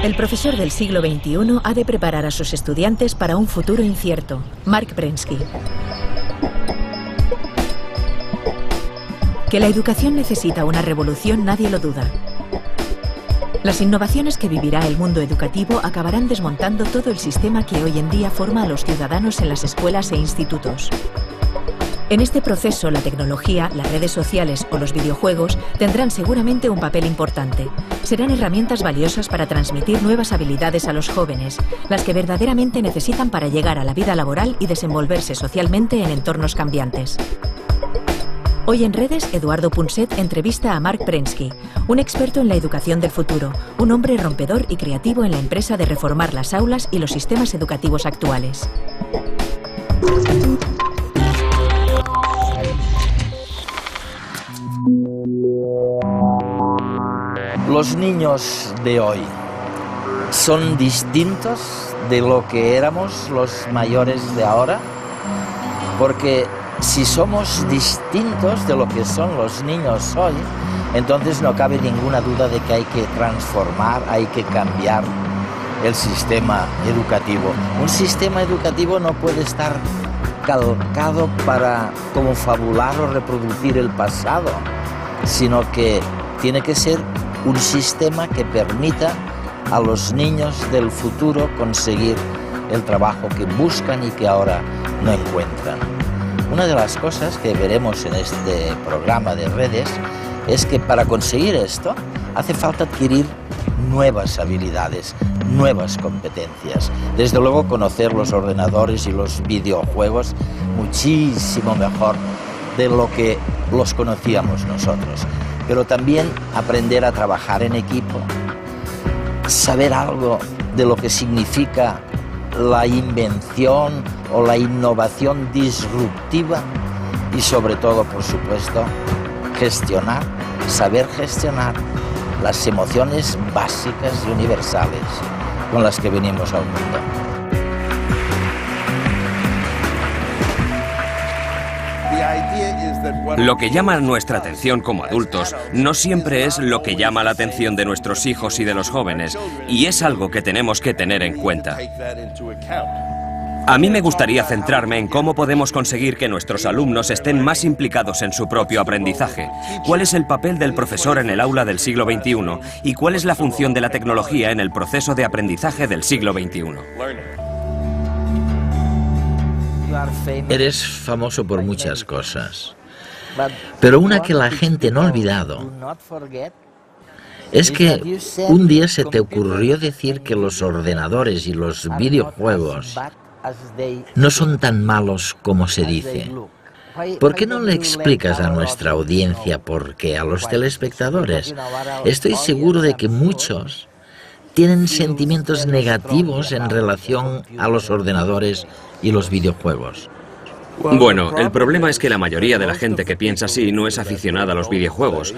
El profesor del siglo XXI ha de preparar a sus estudiantes para un futuro incierto. Mark Prensky. Que la educación necesita una revolución, nadie lo duda. Las innovaciones que vivirá el mundo educativo acabarán desmontando todo el sistema que hoy en día forma a los ciudadanos en las escuelas e institutos. En este proceso, la tecnología, las redes sociales o los videojuegos tendrán seguramente un papel importante. Serán herramientas valiosas para transmitir nuevas habilidades a los jóvenes, las que verdaderamente necesitan para llegar a la vida laboral y desenvolverse socialmente en entornos cambiantes. Hoy en redes, Eduardo Punset entrevista a Mark Prensky, un experto en la educación del futuro, un hombre rompedor y creativo en la empresa de reformar las aulas y los sistemas educativos actuales. Los niños de hoy son distintos de lo que éramos los mayores de ahora, porque si somos distintos de lo que son los niños hoy, entonces no cabe ninguna duda de que hay que transformar, hay que cambiar el sistema educativo. Un sistema educativo no puede estar calcado para confabular o reproducir el pasado, sino que tiene que ser un sistema que permita a los niños del futuro conseguir el trabajo que buscan y que ahora no encuentran. Una de las cosas que veremos en este programa de redes es que para conseguir esto hace falta adquirir nuevas habilidades, nuevas competencias. Desde luego conocer los ordenadores y los videojuegos muchísimo mejor de lo que los conocíamos nosotros. Pero también aprender a trabajar en equipo, saber algo de lo que significa la invención o la innovación disruptiva y sobre todo, por supuesto, saber gestionar las emociones básicas y universales con las que venimos al mundo. Lo que llama nuestra atención como adultos no siempre es lo que llama la atención de nuestros hijos y de los jóvenes, y es algo que tenemos que tener en cuenta. A mí me gustaría centrarme en cómo podemos conseguir que nuestros alumnos estén más implicados en su propio aprendizaje, cuál es el papel del profesor en el aula del siglo XXI y cuál es la función de la tecnología en el proceso de aprendizaje del siglo XXI. Eres famoso por muchas cosas, pero una que la gente no ha olvidado es que un día se te ocurrió decir que los ordenadores y los videojuegos no son tan malos como se dice. ¿Por qué no le explicas a nuestra audiencia por qué, a los telespectadores? Estoy seguro de que muchos tienen sentimientos negativos en relación a los ordenadores y los videojuegos. Bueno, el problema es que la mayoría de la gente que piensa así no es aficionada a los videojuegos,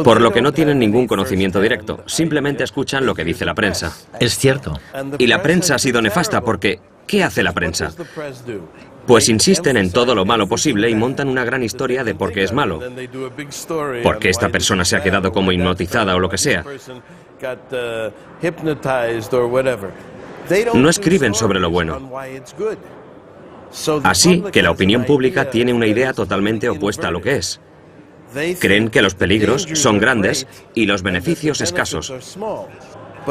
por lo que no tienen ningún conocimiento directo, simplemente escuchan lo que dice la prensa. Es cierto. Y la prensa ha sido nefasta porque, ¿qué hace la prensa? Pues insisten en todo lo malo posible y montan una gran historia de por qué es malo, por qué esta persona se ha quedado como hipnotizada o lo que sea. No escriben sobre lo bueno. Así que la opinión pública tiene una idea totalmente opuesta a lo que es. Creen que los peligros son grandes y los beneficios escasos.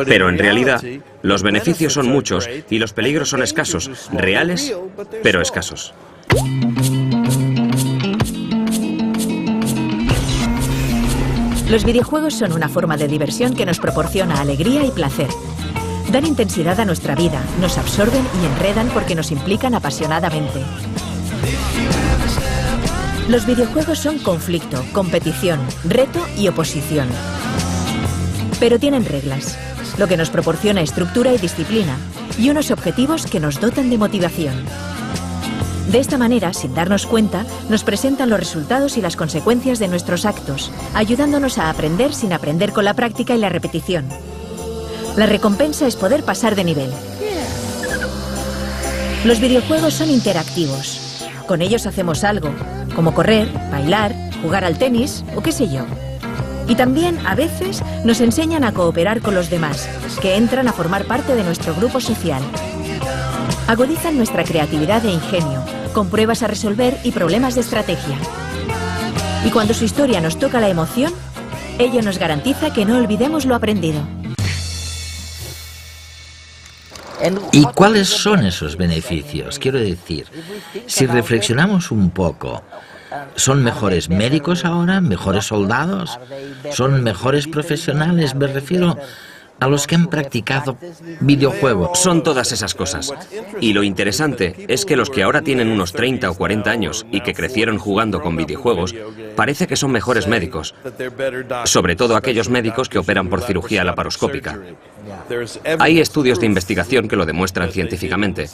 Pero en realidad, los beneficios son muchos y los peligros son escasos, reales, pero escasos. Los videojuegos son una forma de diversión que nos proporciona alegría y placer. Dan intensidad a nuestra vida, nos absorben y enredan porque nos implican apasionadamente. Los videojuegos son conflicto, competición, reto y oposición. Pero tienen reglas, lo que nos proporciona estructura y disciplina, y unos objetivos que nos dotan de motivación. De esta manera, sin darnos cuenta, nos presentan los resultados y las consecuencias de nuestros actos, ayudándonos a aprender sin aprender con la práctica y la repetición. La recompensa es poder pasar de nivel. Los videojuegos son interactivos. Con ellos hacemos algo, como correr, bailar, jugar al tenis o qué sé yo. Y también, a veces, nos enseñan a cooperar con los demás, que entran a formar parte de nuestro grupo social. Agudizan nuestra creatividad e ingenio, con pruebas a resolver y problemas de estrategia. Y cuando su historia nos toca la emoción, ello nos garantiza que no olvidemos lo aprendido. ¿Y cuáles son esos beneficios? Quiero decir, si reflexionamos un poco, ¿son mejores médicos ahora? ¿Mejores soldados? ¿Son mejores profesionales? Me refiero a los que han practicado videojuegos. Son todas esas cosas. Y lo interesante es que los que ahora tienen unos 30 o 40 años y que crecieron jugando con videojuegos, parece que son mejores médicos. Sobre todo aquellos médicos que operan por cirugía laparoscópica. Hay estudios de investigación que lo demuestran científicamente.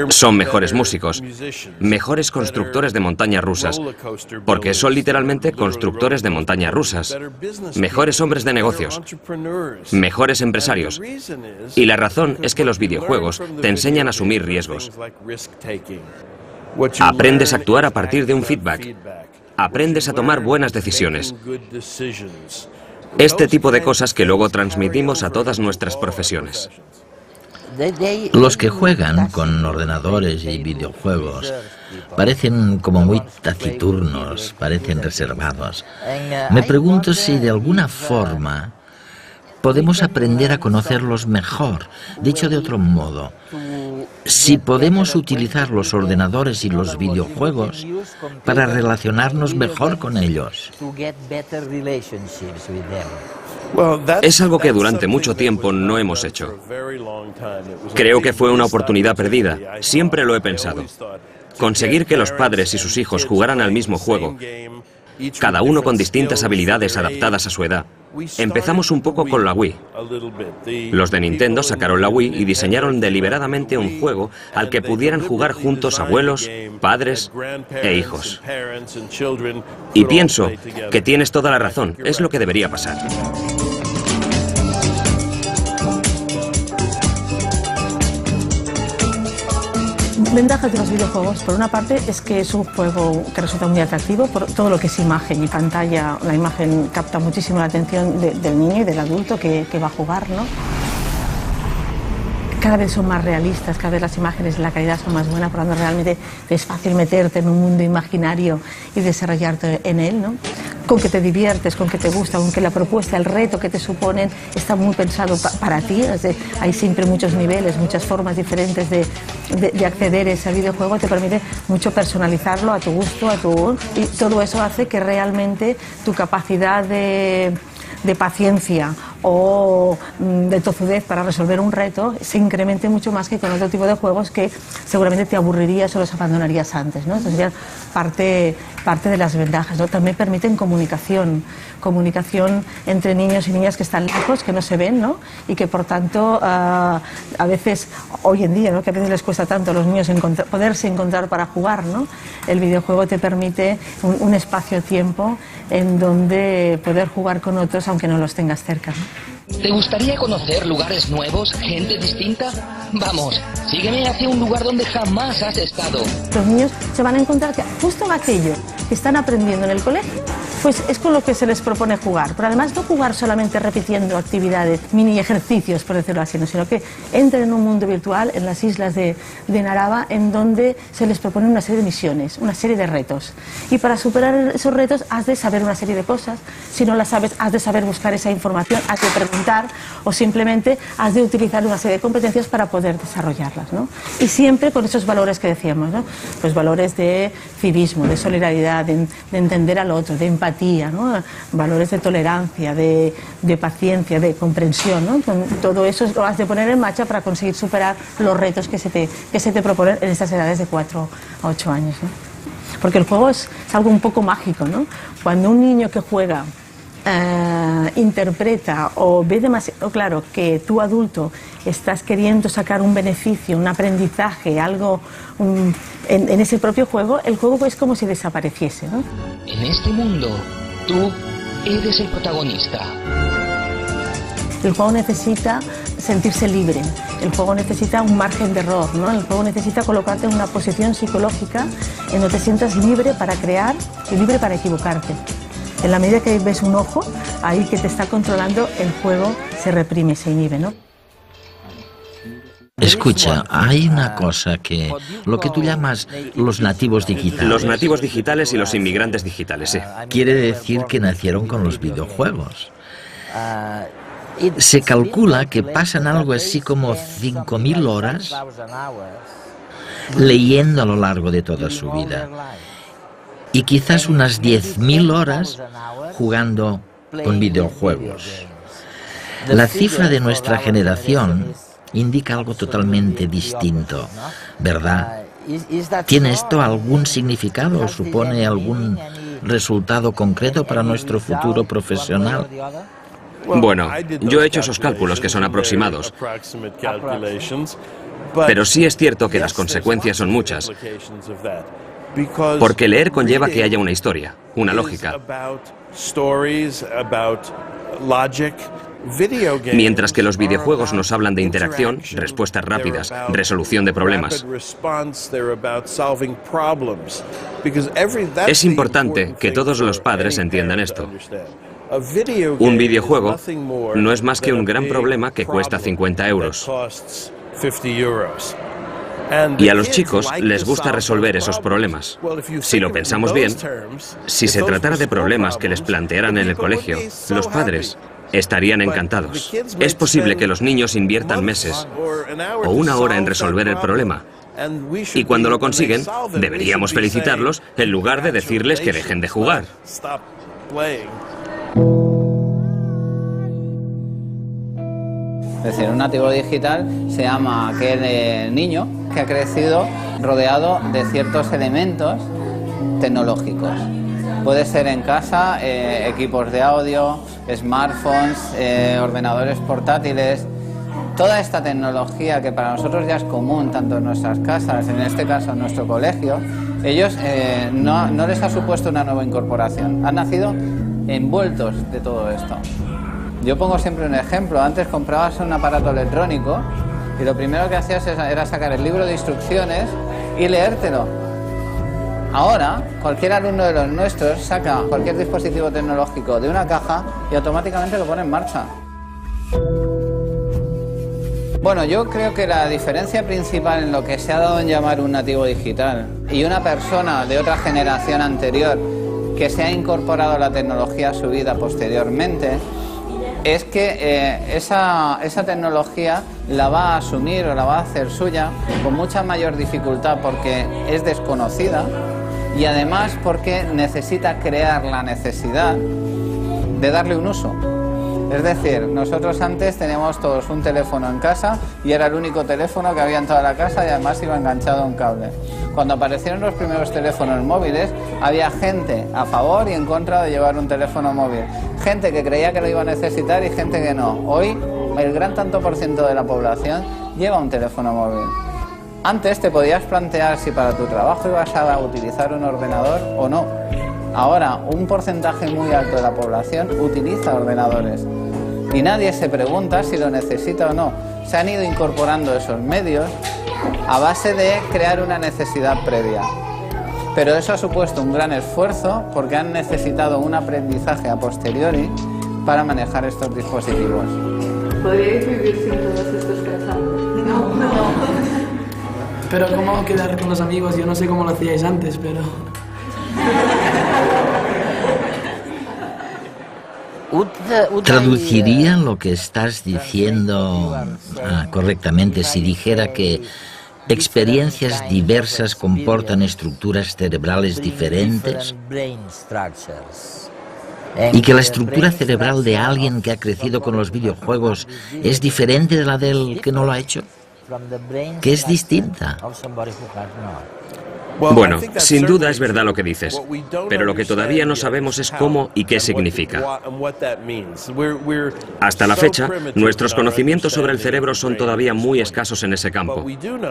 Son mejores músicos, mejores constructores de montañas rusas, porque son literalmente constructores de montañas rusas, mejores hombres de negocios, mejores empresarios. Y la razón es que los videojuegos te enseñan a asumir riesgos. Aprendes a actuar a partir de un feedback. Aprendes a tomar buenas decisiones. Este tipo de cosas que luego transmitimos a todas nuestras profesiones. Los que juegan con ordenadores y videojuegos parecen como muy taciturnos, parecen reservados. Me pregunto si de alguna forma podemos aprender a conocerlos mejor. Dicho de otro modo, si podemos utilizar los ordenadores y los videojuegos para relacionarnos mejor con ellos. Es algo que durante mucho tiempo no hemos hecho. Creo que fue una oportunidad perdida. Siempre lo he pensado. Conseguir que los padres y sus hijos jugaran al mismo juego, cada uno con distintas habilidades adaptadas a su edad. Empezamos un poco con la Wii. Los de Nintendo sacaron la Wii y diseñaron deliberadamente un juego al que pudieran jugar juntos abuelos, padres e hijos. Y pienso que tienes toda la razón, es lo que debería pasar. Ventajas de los videojuegos, por una parte, es que es un juego que resulta muy atractivo por todo lo que es imagen y pantalla. La imagen capta muchísimo la atención del niño y del adulto que va a jugar, ¿no? Cada vez son más realistas, cada vez las imágenes y la calidad son más buenas, por lo tanto realmente es fácil meterte en un mundo imaginario y desarrollarte en él, ¿no? Con que te diviertes, con que te gusta, con que la propuesta, el reto que te suponen está muy pensado para ti. Hay siempre muchos niveles, muchas formas diferentes de acceder a ese videojuego, te permite mucho personalizarlo a tu gusto, y todo eso hace que realmente tu capacidad de paciencia o de tozudez para resolver un reto se incremente mucho más que con otro tipo de juegos que seguramente te aburrirías o los abandonarías antes, ¿no? Entonces sería parte de las ventajas, ¿no? También permiten comunicación entre niños y niñas que están lejos, que no se ven, ¿no? Y que por tanto a veces, hoy en día, ¿no? Que a veces les cuesta tanto a los niños poderse encontrar para jugar, ¿no? El videojuego te permite un espacio-tiempo en donde poder jugar con otros aunque no los tengas cerca, ¿no? ¿Te gustaría conocer lugares nuevos, gente distinta? Vamos, sígueme hacia un lugar donde jamás has estado. Los niños se van a encontrar que justo en aquello que están aprendiendo en el colegio, pues es con lo que se les propone jugar. Pero además no jugar solamente repitiendo actividades, mini ejercicios, por decirlo así, sino que entren en un mundo virtual en las islas de Narava, en donde se les propone una serie de misiones, una serie de retos. Y para superar esos retos has de saber una serie de cosas. Si no las sabes, has de saber buscar esa información, has de preguntar o simplemente has de utilizar una serie de competencias para poder desarrollarlas, ¿no? Y siempre con esos valores que decíamos, ¿no? Pues valores de civismo, de solidaridad, de entender al otro, de empatía, ¿no? Valores de tolerancia, de paciencia, de comprensión, ¿no? Todo eso lo has de poner en marcha para conseguir superar los retos que se te proponen en estas edades de 4 a 8 años, ¿no? Porque el juego es algo un poco mágico, ¿no? Cuando un niño que juega interpreta o ve demasiado claro que tú adulto estás queriendo sacar un beneficio, un aprendizaje, algo en ese propio juego, el juego es como si desapareciese, ¿no? En este mundo, tú eres el protagonista. El juego necesita sentirse libre, el juego necesita un margen de error, ¿no? El juego necesita colocarte en una posición psicológica en donde te sientas libre para crear y libre para equivocarte. En la medida que ves un ojo, ahí que te está controlando, el juego se reprime, se inhibe, ¿no? Escucha, hay una cosa que, lo que tú llamas los nativos digitales. Los nativos digitales y los inmigrantes digitales, sí. Quiere decir que nacieron con los videojuegos. Se calcula que pasan algo así como 5.000 horas leyendo a lo largo de toda su vida. Y quizás unas 10.000 horas jugando con videojuegos. La cifra de nuestra generación indica algo totalmente distinto, ¿verdad? ¿Tiene esto algún significado o supone algún resultado concreto para nuestro futuro profesional? Bueno, yo he hecho esos cálculos que son aproximados, pero sí es cierto que las consecuencias son muchas, porque leer conlleva que haya una historia, una lógica. Mientras que los videojuegos nos hablan de interacción, respuestas rápidas, resolución de problemas. Es importante que todos los padres entiendan esto. Un videojuego no es más que un gran problema que cuesta 50 euros. Y a los chicos les gusta resolver esos problemas. Si lo pensamos bien, si se tratara de problemas que les plantearan en el colegio, los padres estarían encantados. Es posible que los niños inviertan meses o una hora en resolver el problema. Y cuando lo consiguen, deberíamos felicitarlos en lugar de decirles que dejen de jugar. Es decir, un nativo digital se llama aquel niño que ha crecido rodeado de ciertos elementos tecnológicos. Puede ser en casa, equipos de audio, smartphones, ordenadores portátiles. Toda esta tecnología que para nosotros ya es común, tanto en nuestras casas, en este caso en nuestro colegio, ellos no les ha supuesto una nueva incorporación. Han nacido envueltos de todo esto. Yo pongo siempre un ejemplo. Antes comprabas un aparato electrónico y lo primero que hacías era sacar el libro de instrucciones y leértelo. Ahora, cualquier alumno de los nuestros saca cualquier dispositivo tecnológico de una caja y automáticamente lo pone en marcha. Bueno, yo creo que la diferencia principal en lo que se ha dado en llamar un nativo digital y una persona de otra generación anterior que se ha incorporado a la tecnología a su vida posteriormente es que esa tecnología la va a asumir o la va a hacer suya con mucha mayor dificultad porque es desconocida y además porque necesita crear la necesidad de darle un uso. Es decir, nosotros antes teníamos todos un teléfono en casa y era el único teléfono que había en toda la casa y además iba enganchado a un cable. Cuando aparecieron los primeros teléfonos móviles, había gente a favor y en contra de llevar un teléfono móvil. Gente que creía que lo iba a necesitar y gente que no. Hoy, el gran tanto por ciento de la población lleva un teléfono móvil. Antes te podías plantear si para tu trabajo ibas a utilizar un ordenador o no. Ahora, un porcentaje muy alto de la población utiliza ordenadores y nadie se pregunta si lo necesita o no. Se han ido incorporando esos medios a base de crear una necesidad previa. Pero eso ha supuesto un gran esfuerzo porque han necesitado un aprendizaje a posteriori para manejar estos dispositivos. ¿Podríais vivir sin todos estos cansados? No. Pero ¿cómo quedar con los amigos? Yo no sé cómo lo hacíais antes, pero... ¿Traduciría lo que estás diciendo correctamente si dijera que experiencias diversas comportan estructuras cerebrales diferentes? ¿Y que la estructura cerebral de alguien que ha crecido con los videojuegos es diferente de la del que no lo ha hecho? ¿Que es distinta? Bueno, sin duda es verdad lo que dices, pero lo que todavía no sabemos es cómo y qué significa. Hasta la fecha, nuestros conocimientos sobre el cerebro son todavía muy escasos en ese campo.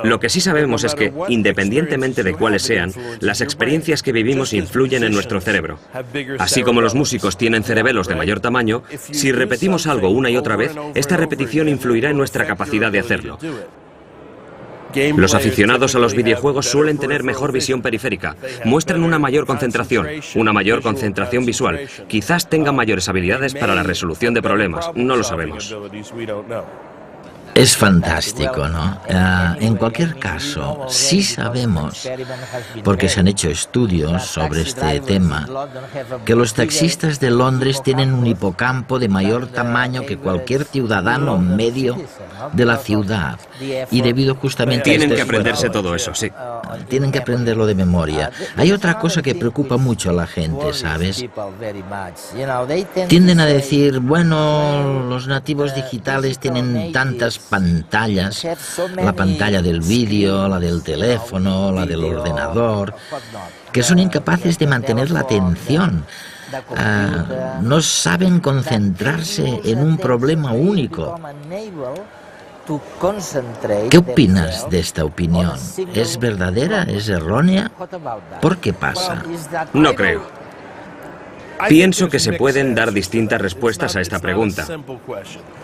Lo que sí sabemos es que, independientemente de cuáles sean, las experiencias que vivimos influyen en nuestro cerebro. Así como los músicos tienen cerebelos de mayor tamaño, si repetimos algo una y otra vez, esta repetición influirá en nuestra capacidad de hacerlo. Los aficionados a los videojuegos suelen tener mejor visión periférica, muestran una mayor concentración visual, quizás tengan mayores habilidades para la resolución de problemas, no lo sabemos. Es fantástico, ¿no? En cualquier caso, sí sabemos, porque se han hecho estudios sobre este tema, que los taxistas de Londres tienen un hipocampo de mayor tamaño que cualquier ciudadano medio de la ciudad. Y debido justamente a Tienen que aprenderse todo eso, sí. Tienen que aprenderlo de memoria. Hay otra cosa que preocupa mucho a la gente, ¿sabes? Tienden a decir, bueno, los nativos digitales tienen tantas pantallas, la pantalla del vídeo, la del teléfono, la del ordenador, que son incapaces de mantener la atención. No saben concentrarse en un problema único. ¿Qué opinas de esta opinión? ¿Es verdadera? ¿Es errónea? ¿Por qué pasa? No creo. Pienso que se pueden dar distintas respuestas a esta pregunta.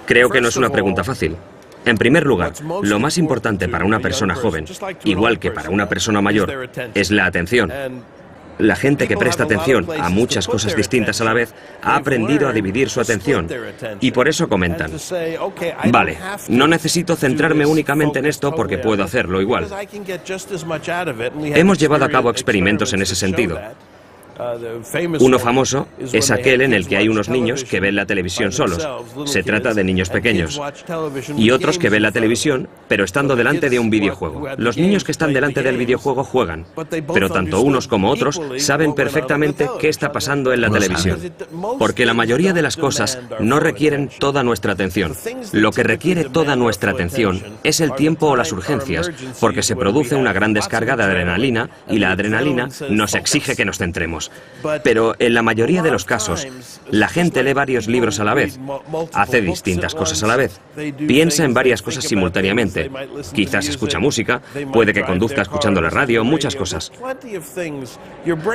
Creo que no es una pregunta fácil. En primer lugar, lo más importante para una persona joven, igual que para una persona mayor, es la atención. La gente que presta atención a muchas cosas distintas a la vez ha aprendido a dividir su atención y por eso comentan, vale, no necesito centrarme únicamente en esto porque puedo hacerlo igual. Hemos llevado a cabo experimentos en ese sentido. Uno famoso es aquel en el que hay unos niños que ven la televisión solos. Se trata de niños pequeños. Y otros que ven la televisión, pero estando delante de un videojuego. Los niños que están delante del videojuego juegan, pero tanto unos como otros saben perfectamente qué está pasando en la televisión. Porque la mayoría de las cosas no requieren toda nuestra atención. Lo que requiere toda nuestra atención es el tiempo o las urgencias, porque se produce una gran descarga de adrenalina y la adrenalina nos exige que nos centremos. Pero en la mayoría de los casos, la gente lee varios libros a la vez, hace distintas cosas a la vez, piensa en varias cosas simultáneamente, quizás escucha música, puede que conduzca escuchando la radio, muchas cosas.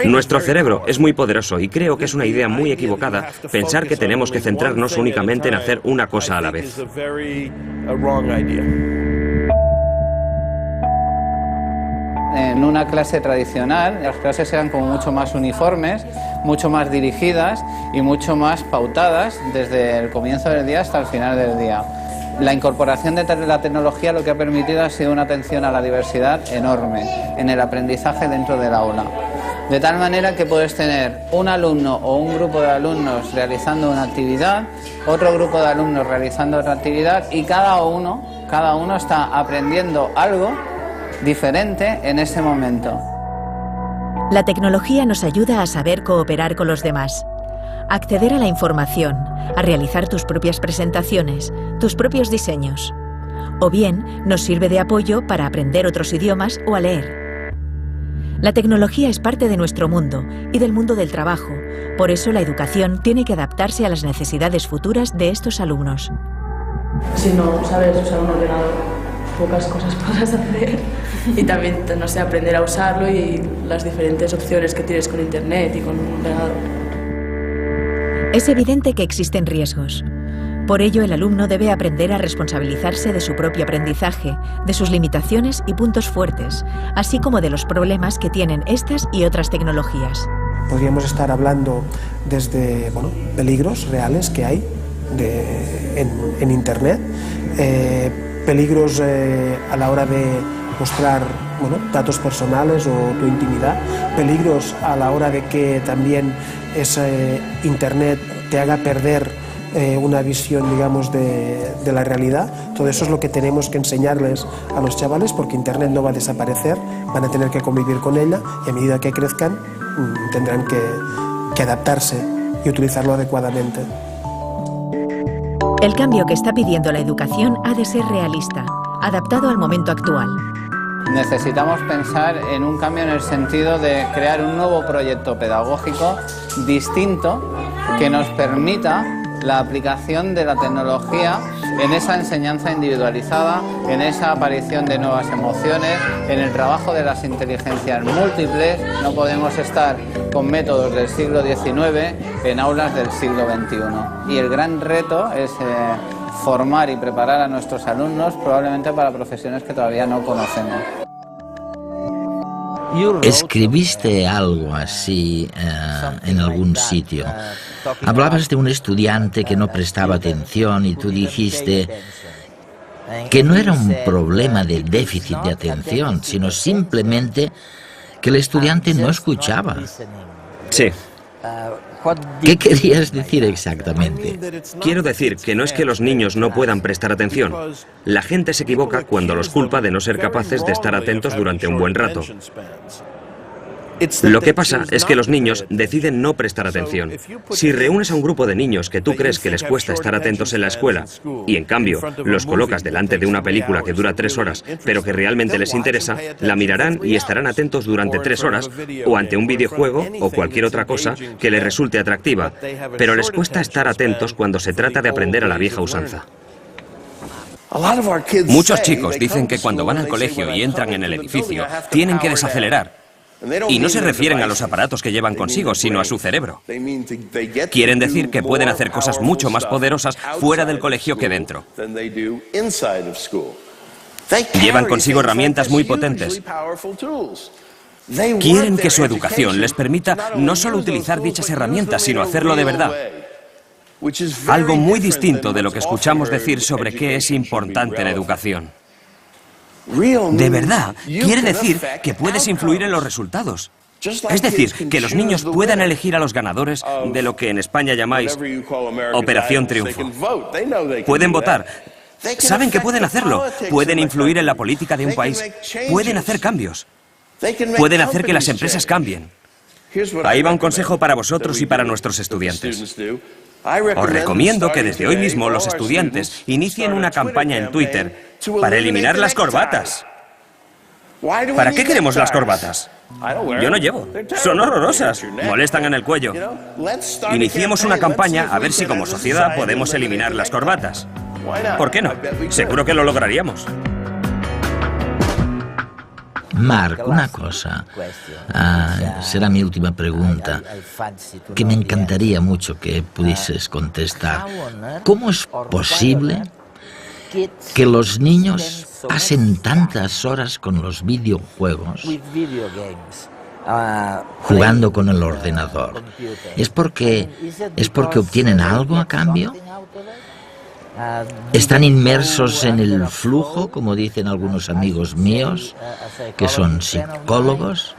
Nuestro cerebro es muy poderoso y creo que es una idea muy equivocada pensar que tenemos que centrarnos únicamente en hacer una cosa a la vez. En una clase tradicional, las clases eran como mucho más uniformes, mucho más dirigidas y mucho más pautadas desde el comienzo del día hasta el final del día. La incorporación de la tecnología lo que ha permitido ha sido una atención a la diversidad enorme en el aprendizaje dentro del aula. De tal manera que puedes tener un alumno o un grupo de alumnos realizando una actividad, otro grupo de alumnos realizando otra actividad y cada uno está aprendiendo algo diferente en ese momento. La tecnología nos ayuda a saber cooperar con los demás, a acceder a la información, a realizar tus propias presentaciones, tus propios diseños. O bien, nos sirve de apoyo para aprender otros idiomas o a leer. La tecnología es parte de nuestro mundo y del mundo del trabajo. Por eso la educación tiene que adaptarse a las necesidades futuras de estos alumnos. Si no sabes usar un ordenador, pocas cosas podrás hacer. Y también, no sé, aprender a usarlo y las diferentes opciones que tienes con internet y con un ordenador. Es evidente que existen riesgos. Por ello, el alumno debe aprender a responsabilizarse de su propio aprendizaje, de sus limitaciones y puntos fuertes, así como de los problemas que tienen estas y otras tecnologías. Podríamos estar hablando desde peligros reales que hay en internet, peligros a la hora de mostrar datos personales o tu intimidad, peligros a la hora de que también ese internet te haga perder una visión, digamos, de la realidad. Todo eso es lo que tenemos que enseñarles a los chavales, porque internet no va a desaparecer, van a tener que convivir con ella y a medida que crezcan tendrán que adaptarse y utilizarlo adecuadamente. El cambio que está pidiendo la educación ha de ser realista, adaptado al momento actual. necesitamos pensar en un cambio en el sentido de crear un nuevo proyecto pedagógico distinto que nos permita la aplicación de la tecnología en esa enseñanza individualizada, en esa aparición de nuevas emociones, en el trabajo de las inteligencias múltiples. No podemos estar con métodos del siglo XIX en aulas del siglo XXI. Y el gran reto es formar y preparar a nuestros alumnos probablemente para profesiones que todavía no conocemos. Escribiste algo así en algún sitio. Hablabas de un estudiante que no prestaba atención y tú dijiste que no era un problema de déficit de atención, sino simplemente que el estudiante no escuchaba. Sí. ¿Qué querías decir exactamente? Quiero decir que no es que los niños no puedan prestar atención. La gente se equivoca cuando los culpa de no ser capaces de estar atentos durante un buen rato. Lo que pasa es que los niños deciden no prestar atención. Si reúnes a un grupo de niños que tú crees que les cuesta estar atentos en la escuela y en cambio los colocas delante de una película que dura 3 horas pero que realmente les interesa, la mirarán y estarán atentos durante 3 horas o ante un videojuego o cualquier otra cosa que les resulte atractiva, pero les cuesta estar atentos cuando se trata de aprender a la vieja usanza. Muchos chicos dicen que cuando van al colegio y entran en el edificio tienen que desacelerar. Y no se refieren a los aparatos que llevan consigo, sino a su cerebro. Quieren decir que pueden hacer cosas mucho más poderosas fuera del colegio que dentro. Llevan consigo herramientas muy potentes. Quieren que su educación les permita no solo utilizar dichas herramientas, sino hacerlo de verdad. Algo muy distinto de lo que escuchamos decir sobre qué es importante en educación. De verdad, quiere decir que puedes influir en los resultados. Es decir, que los niños puedan elegir a los ganadores de lo que en España llamáis Operación Triunfo. Pueden votar. Saben que pueden hacerlo. Pueden influir en la política de un país. Pueden hacer cambios. Pueden hacer que las empresas cambien. Ahí va un consejo para vosotros y para nuestros estudiantes. Os recomiendo que desde hoy mismo los estudiantes inicien una campaña en Twitter para eliminar las corbatas. ¿Para qué queremos las corbatas? Yo no llevo. Son horrorosas. Molestan en el cuello. Iniciemos una campaña a ver si como sociedad podemos eliminar las corbatas. ¿Por qué no? Seguro que lo lograríamos. Marc, una cosa, será mi última pregunta, que me encantaría mucho que pudieses contestar. ¿Cómo es posible que los niños pasen tantas horas con los videojuegos jugando con el ordenador? ¿Es porque obtienen algo a cambio? ¿Están inmersos en el flujo, como dicen algunos amigos míos, que son psicólogos?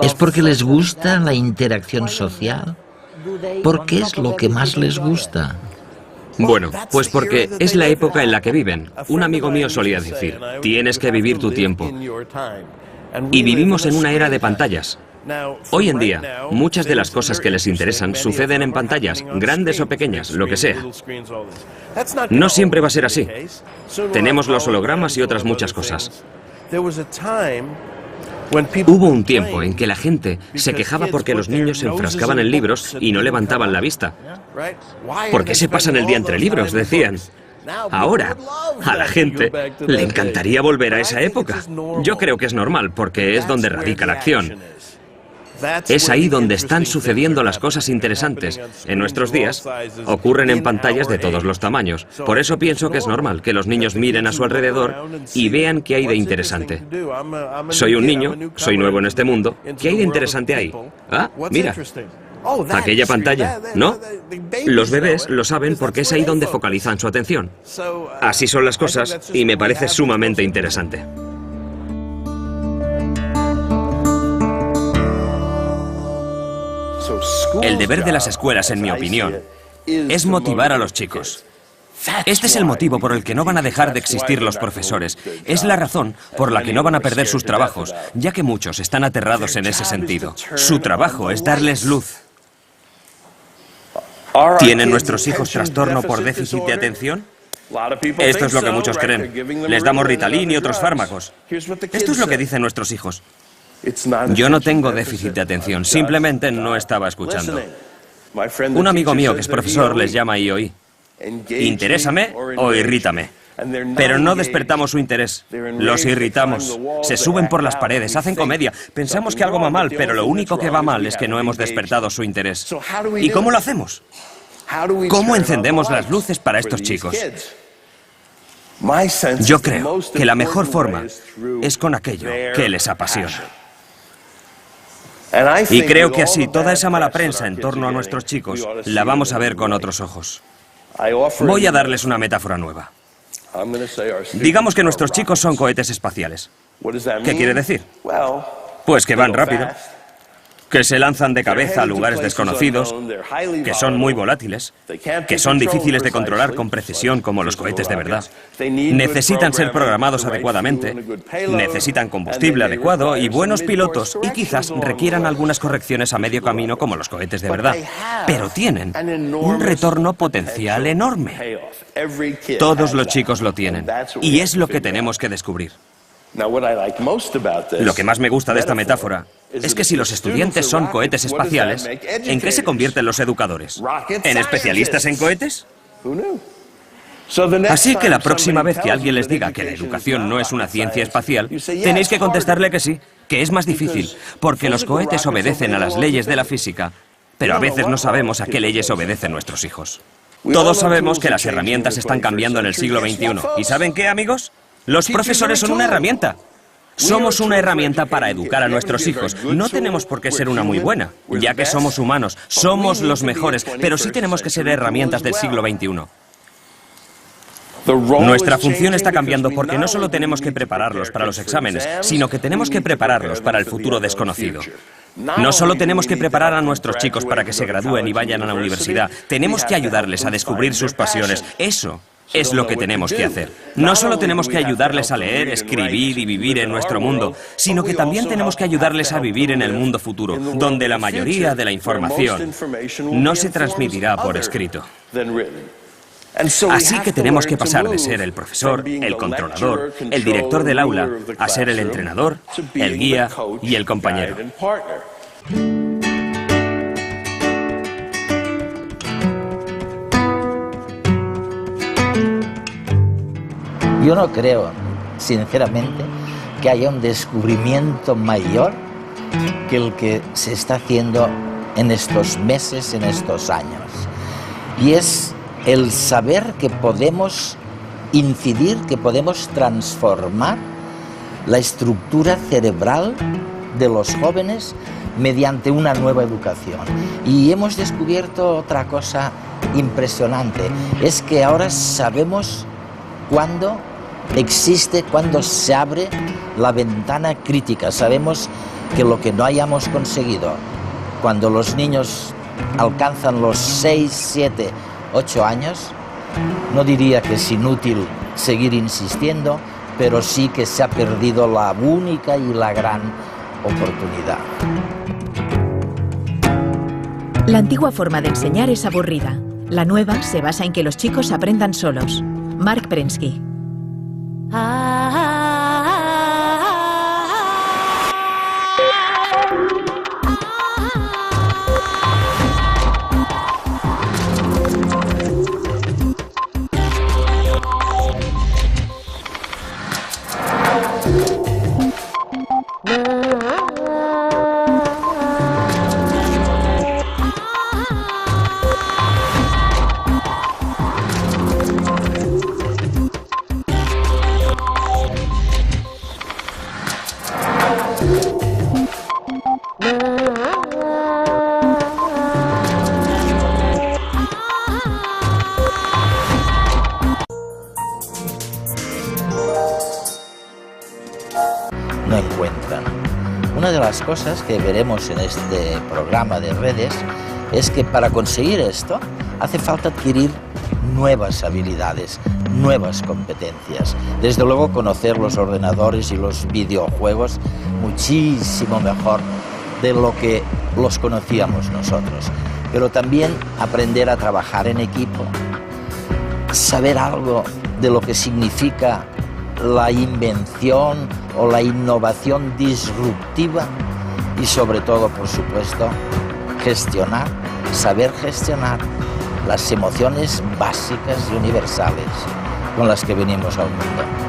¿Es porque les gusta la interacción social? ¿Por qué es lo que más les gusta? Bueno, pues porque es la época en la que viven. Un amigo mío solía decir, tienes que vivir tu tiempo. Y vivimos en una era de pantallas. Hoy en día, muchas de las cosas que les interesan suceden en pantallas, grandes o pequeñas, lo que sea. No siempre va a ser así. Tenemos los hologramas y otras muchas cosas. Hubo un tiempo en que la gente se quejaba porque los niños se enfrascaban en libros y no levantaban la vista. ¿Por qué se pasan el día entre libros?, decían. Ahora, a la gente le encantaría volver a esa época. Yo creo que es normal, porque es donde radica la acción. Es ahí donde están sucediendo las cosas interesantes. En nuestros días ocurren en pantallas de todos los tamaños. Por eso pienso que es normal que los niños miren a su alrededor y vean qué hay de interesante. Soy un niño, soy nuevo en este mundo. ¿Qué hay de interesante ahí? Ah, mira. Aquella pantalla, ¿no? Los bebés lo saben porque es ahí donde focalizan su atención. Así son las cosas y me parece sumamente interesante. El deber de las escuelas, en mi opinión, es motivar a los chicos. Este es el motivo por el que no van a dejar de existir los profesores. Es la razón por la que no van a perder sus trabajos, ya que muchos están aterrados en ese sentido. Su trabajo es darles luz. ¿Tienen nuestros hijos trastorno por déficit de atención? Esto es lo que muchos creen. Les damos Ritalin y otros fármacos. Esto es lo que dicen nuestros hijos. Yo no tengo déficit de atención, simplemente no estaba escuchando. Un amigo mío que es profesor les llama IOI. Interésame o irrítame. Pero no despertamos su interés, los irritamos, se suben por las paredes, hacen comedia. Pensamos que algo va mal, pero lo único que va mal es que no hemos despertado su interés. ¿Y cómo lo hacemos? ¿Cómo encendemos las luces para estos chicos? Yo creo que la mejor forma es con aquello que les apasiona. Y creo que así toda esa mala prensa en torno a nuestros chicos la vamos a ver con otros ojos. Voy a darles una metáfora nueva. Digamos que nuestros chicos son cohetes espaciales. ¿Qué quiere decir? Pues que van rápido, que se lanzan de cabeza a lugares desconocidos, que son muy volátiles, que son difíciles de controlar con precisión como los cohetes de verdad. Necesitan ser programados adecuadamente, necesitan combustible adecuado y buenos pilotos y quizás requieran algunas correcciones a medio camino como los cohetes de verdad. Pero tienen un retorno potencial enorme. Todos los chicos lo tienen y es lo que tenemos que descubrir. Lo que más me gusta de esta metáfora es que si los estudiantes son cohetes espaciales, ¿en qué se convierten los educadores? ¿En especialistas en cohetes? Así que la próxima vez que alguien les diga que la educación no es una ciencia espacial, tenéis que contestarle que sí, que es más difícil, porque los cohetes obedecen a las leyes de la física, pero a veces no sabemos a qué leyes obedecen nuestros hijos. Todos sabemos que las herramientas están cambiando en el siglo XXI. ¿Y saben qué, amigos? Los profesores son una herramienta. Somos una herramienta para educar a nuestros hijos. No tenemos por qué ser una muy buena, ya que somos humanos, somos los mejores, pero sí tenemos que ser herramientas del siglo XXI. Nuestra función está cambiando porque no solo tenemos que prepararlos para los exámenes, sino que tenemos que prepararlos para el futuro desconocido. No solo tenemos que preparar a nuestros chicos para que se gradúen y vayan a la universidad, tenemos que ayudarles a descubrir sus pasiones. Eso es lo que tenemos que hacer. No solo tenemos que ayudarles a leer, escribir y vivir en nuestro mundo, sino que también tenemos que ayudarles a vivir en el mundo futuro, donde la mayoría de la información no se transmitirá por escrito. Así que tenemos que pasar de ser el profesor, el controlador, el director del aula, a ser el entrenador, el guía y el compañero. Yo no creo, sinceramente, que haya un descubrimiento mayor que el que se está haciendo en estos meses, en estos años. Y es el saber que podemos incidir, que podemos transformar la estructura cerebral de los jóvenes mediante una nueva educación. Y hemos descubierto otra cosa impresionante, es que ahora sabemos cuándo existe, cuándo se abre la ventana crítica. Sabemos que lo que no hayamos conseguido, cuando los niños alcanzan los 6, 7, 8 años, no diría que es inútil seguir insistiendo, pero sí que se ha perdido la única y la gran oportunidad. La antigua forma de enseñar es aburrida. La nueva se basa en que los chicos aprendan solos. Mark Prensky. No encuentran. Una de las cosas que veremos en este programa de redes es que para conseguir esto hace falta adquirir nuevas habilidades, nuevas competencias. Desde luego conocer los ordenadores y los videojuegos muchísimo mejor de lo que los conocíamos nosotros. Pero también aprender a trabajar en equipo, saber algo de lo que significa la invención o la innovación disruptiva y sobre todo, por supuesto, saber gestionar las emociones básicas y universales con las que venimos al mundo.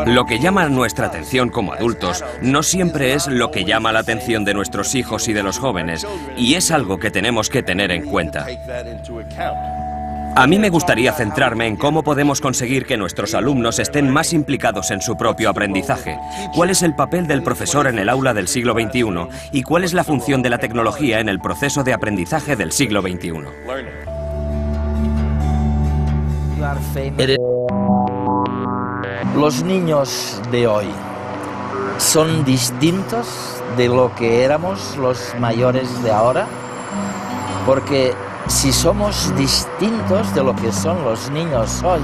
Lo que llama nuestra atención como adultos no siempre es lo que llama la atención de nuestros hijos y de los jóvenes, y es algo que tenemos que tener en cuenta. A mí me gustaría centrarme en cómo podemos conseguir que nuestros alumnos estén más implicados en su propio aprendizaje, cuál es el papel del profesor en el aula del siglo XXI y cuál es la función de la tecnología en el proceso de aprendizaje del siglo XXI. Los niños de hoy son distintos de lo que éramos los mayores de ahora, porque si somos distintos de lo que son los niños hoy,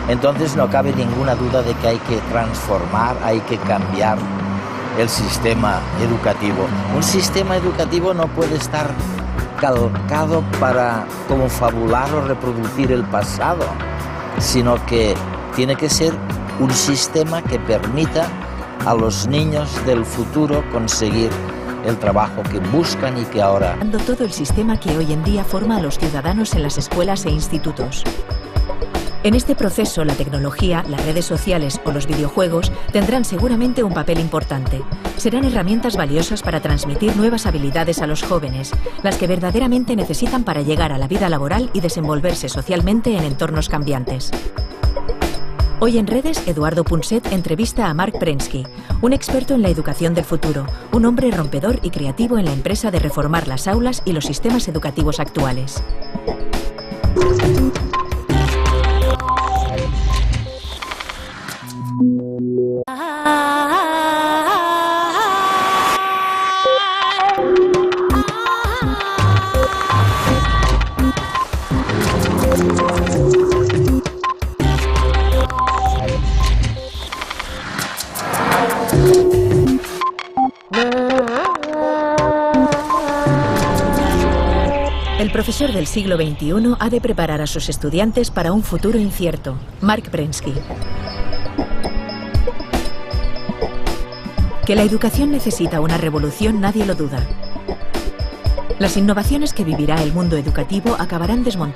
entonces no cabe ninguna duda de que hay que transformar, hay que cambiar el sistema educativo. Un sistema educativo no puede estar calcado para confabular o reproducir el pasado, sino que tiene que ser un sistema que permita a los niños del futuro conseguir el trabajo que buscan y que ahora... Todo el sistema que hoy en día forma a los ciudadanos en las escuelas e institutos. En este proceso, la tecnología, las redes sociales o los videojuegos tendrán seguramente un papel importante. Serán herramientas valiosas para transmitir nuevas habilidades a los jóvenes, las que verdaderamente necesitan para llegar a la vida laboral y desenvolverse socialmente en entornos cambiantes. Hoy en redes, Eduardo Punset entrevista a Mark Prensky, un experto en la educación del futuro, un hombre rompedor y creativo en la empresa de reformar las aulas y los sistemas educativos actuales. El profesor del siglo XXI ha de preparar a sus estudiantes para un futuro incierto. Mark Prensky. Que la educación necesita una revolución, nadie lo duda. Las innovaciones que vivirá el mundo educativo acabarán desmontando